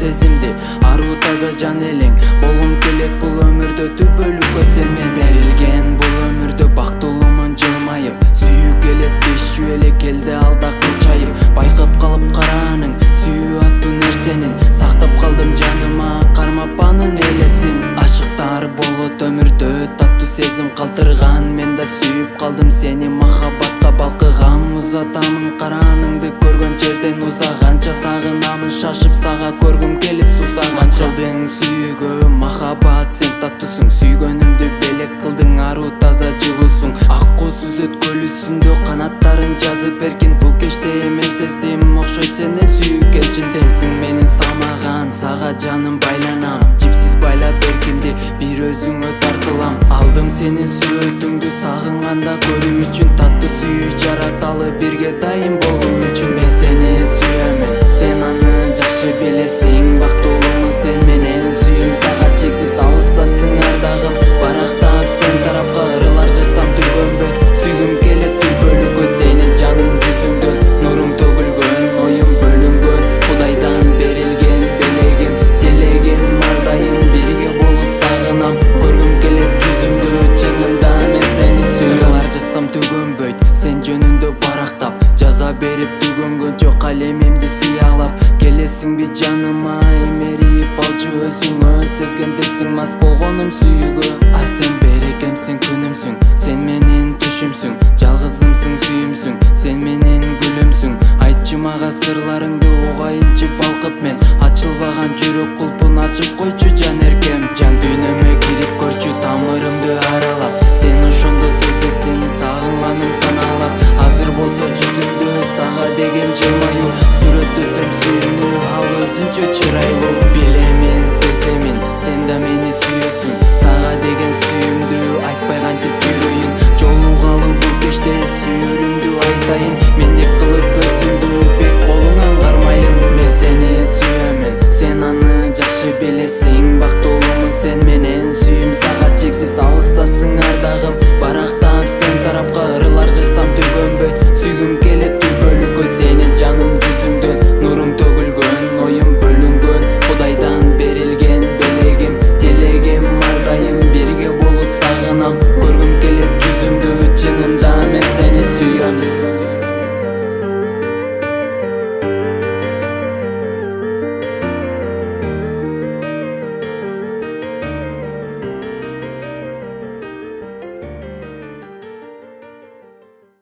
сезимди. Аруу таза жан элең болгум келет бул өмүрдө, түпөлүккө сен мен берилген бул өмүрдө. Бактылуумун жылмайып, сүйүү келет бешчү эле келди алда кылчайып. Байкап калып карааның сүйүү аттуу нерсенин, сактап калдым жаныма кармап анын элесин. Ашыктар болот өмүрдө, таттуу сезим калтырган, мен да сүйүп калдым сени. Махабатка балкыгам, узатамын карааныңды көргөн жерден узаганча. Сагынамын шашып сага, көргүм келип сусаганча. Кылдың сүйүүгө махаббат, сен таттуусуң, сүйгөнүмдү белек кылдың, аруу таза жылуусуң. Ак куусуз өткөл үстүндө канаттарын жазып эркин, бул кечте эмен сездим окшойт сени сүйгенчин. Сенсиң менин самаган, сага жаным байланам, жипсиз байлап эркимди бир өзүңө тартылам. Алдым сенин сүрөтүңдү сагынганда көрүү үчүн, таттуу сүйүү жараталы бирге дайым болуу үчүн. Мен сени сүйөмүн, сен аны жакшы билесиң, бактылуумун сен менен, сүйүүм сага чексиз, алыстасың ар дагым. Барактап сен тарапка ырылар жасам түгөнбөй, сүйгүм келет түпөлүккө сени жаным жүзүңдөн. Нуруң төгүлгөн, оюм бөлүнгөн, Кудайдан берилген белегим, тилегим ар дайым бирге болуу сагынам. Көргүм келет жүзүңдү чынында мен сени сүйөм. Ырылар жасам түгөнбөйт, сен жөнүндө барактап, жаза берип түгөнгөнчө калемимди сыялап. Келесиңби жаныма имерип алчу өзүңө, сезгендирсиң мас болгонум сүйүүгө. А сен берекемсиң, күнүмсүң, сен менин түшүмсүң, жалгызымсың, сүйүмсүң, сен менин гүлүмсүң. Айтчы мага сырларыңды угайынчы балкып мен, ачылбаган жүрөк кулпун ачып койчу жан эркем. Жан дүйнөмө кирип көрчү тамырымды аралап, сен ошондо сезесиң сагынганым санаалап. Азыр болсо жүзүңдө сага деген жылмаюу, сүрөттөсөм сүйүүнү ал өзүнчө чырайлуу.